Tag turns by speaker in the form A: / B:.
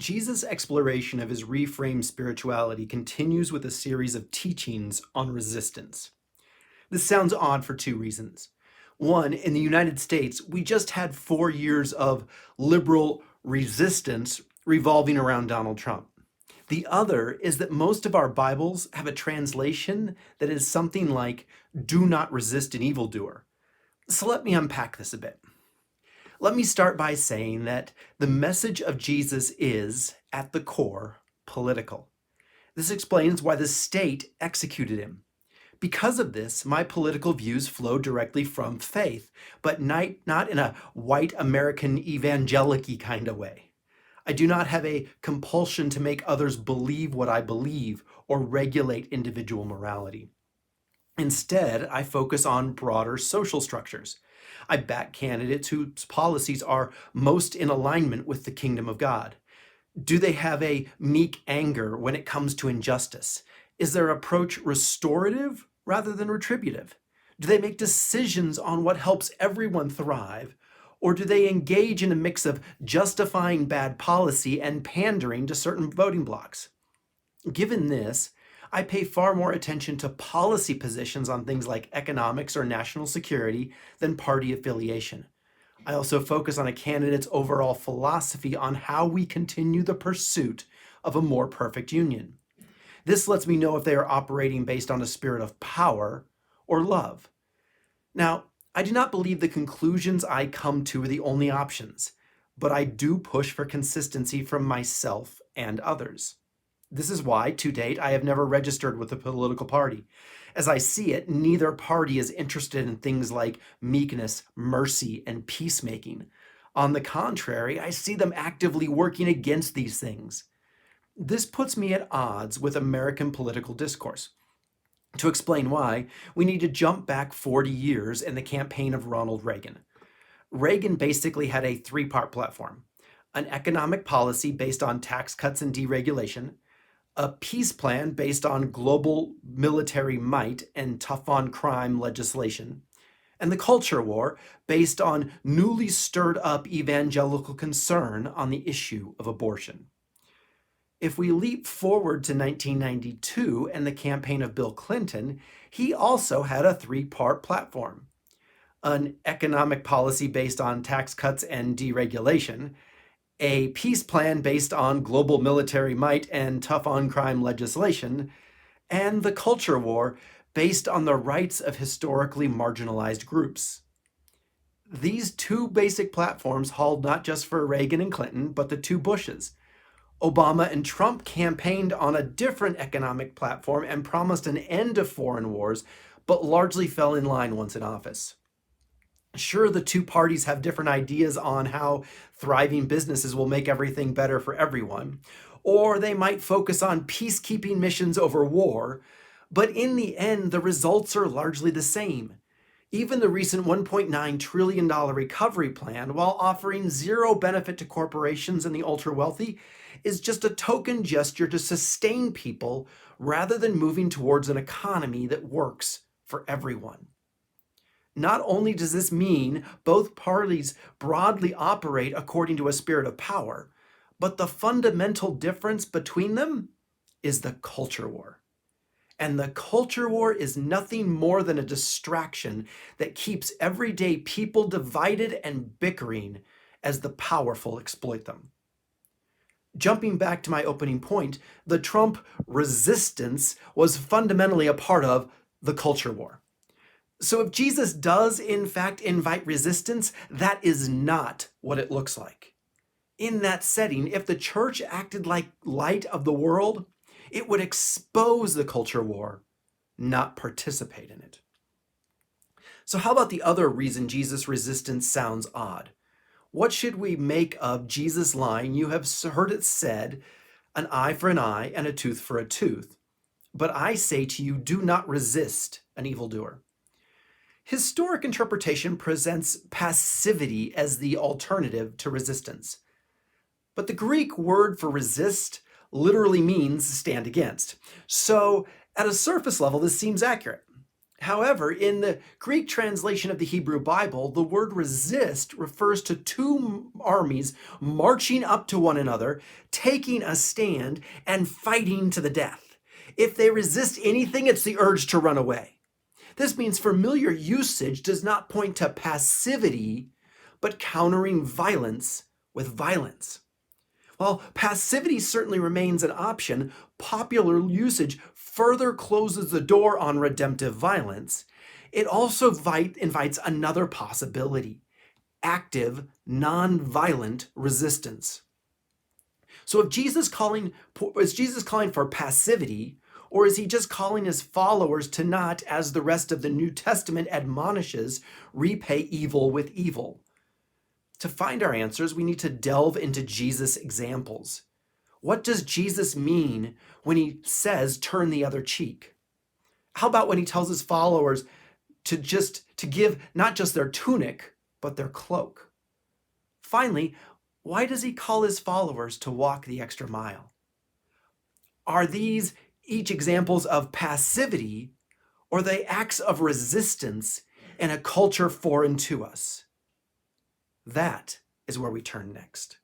A: Jesus' exploration of his reframed spirituality continues with a series of teachings on resistance. This sounds odd for two reasons. One, in the United States, we just had 4 years of liberal resistance revolving around Donald Trump. The other is that most of our Bibles have a translation that is something like, "Do not resist an evildoer." So let me unpack this a bit. Let me start by saying that the message of Jesus is, at the core, political. This explains why the state executed him. Because of this, my political views flow directly from faith, but not in a white American evangelic-y kind of way. I do not have a compulsion to make others believe what I believe or regulate individual morality. Instead, I focus on broader social structures. I back candidates whose policies are most in alignment with the kingdom of God. Do they have a meek anger when it comes to injustice? Is their approach restorative rather than retributive? Do they make decisions on what helps everyone thrive? Or do they engage in a mix of justifying bad policy and pandering to certain voting blocs? Given this, I pay far more attention to policy positions on things like economics or national security than party affiliation. I also focus on a candidate's overall philosophy on how we continue the pursuit of a more perfect union. This lets me know if they are operating based on a spirit of power or love. Now, I do not believe the conclusions I come to are the only options, but I do push for consistency from myself and others. This is why, to date, I have never registered with a political party. As I see it, neither party is interested in things like meekness, mercy, and peacemaking. On the contrary, I see them actively working against these things. This puts me at odds with American political discourse. To explain why, we need to jump back 40 years in the campaign of Ronald Reagan. Reagan basically had a three-part platform: an economic policy based on tax cuts and deregulation, a peace plan based on global military might and tough on crime legislation, and the culture war based on newly stirred up evangelical concern on the issue of abortion. If we leap forward to 1992 and the campaign of Bill Clinton, he also had a three-part platform: an economic policy based on tax cuts and deregulation, a peace plan based on global military might and tough on crime legislation, and the culture war based on the rights of historically marginalized groups. These two basic platforms hold not just for Reagan and Clinton, but the two Bushes. Obama and Trump campaigned on a different economic platform and promised an end to foreign wars, but largely fell in line once in office. Sure, the two parties have different ideas on how thriving businesses will make everything better for everyone, or they might focus on peacekeeping missions over war, but in the end, the results are largely the same. Even the recent $1.9 trillion recovery plan, while offering zero benefit to corporations and the ultra-wealthy, is just a token gesture to sustain people rather than moving towards an economy that works for everyone. Not only does this mean both parties broadly operate according to a spirit of power, but the fundamental difference between them is the culture war. And the culture war is nothing more than a distraction that keeps everyday people divided and bickering as the powerful exploit them. Jumping back to my opening point, the Trump resistance was fundamentally a part of the culture war. So if Jesus does in fact invite resistance, that is not what it looks like. In that setting, if the church acted like light of the world, it would expose the culture war, not participate in it. So how about the other reason Jesus' resistance sounds odd? What should we make of Jesus' line, "You have heard it said, an eye for an eye and a tooth for a tooth. But I say to you, do not resist an evildoer"? Historic interpretation presents passivity as the alternative to resistance. But the Greek word for resist literally means stand against. So at a surface level, this seems accurate. However, in the Greek translation of the Hebrew Bible, the word resist refers to two armies marching up to one another, taking a stand, and fighting to the death. If they resist anything, it's the urge to run away. This means familiar usage does not point to passivity, but countering violence with violence. While passivity certainly remains an option, popular usage further closes the door on redemptive violence. It also invites another possibility: active, non-violent resistance. So is Jesus calling for passivity, or is he just calling his followers to not, as the rest of the New Testament admonishes, repay evil with evil? To find our answers, we need to delve into Jesus' examples. What does Jesus mean when he says, turn the other cheek? How about when he tells his followers to give not just their tunic, but their cloak? Finally, why does he call his followers to walk the extra mile? Are these each examples of passivity, or are they acts of resistance in a culture foreign to us? That is where we turn next.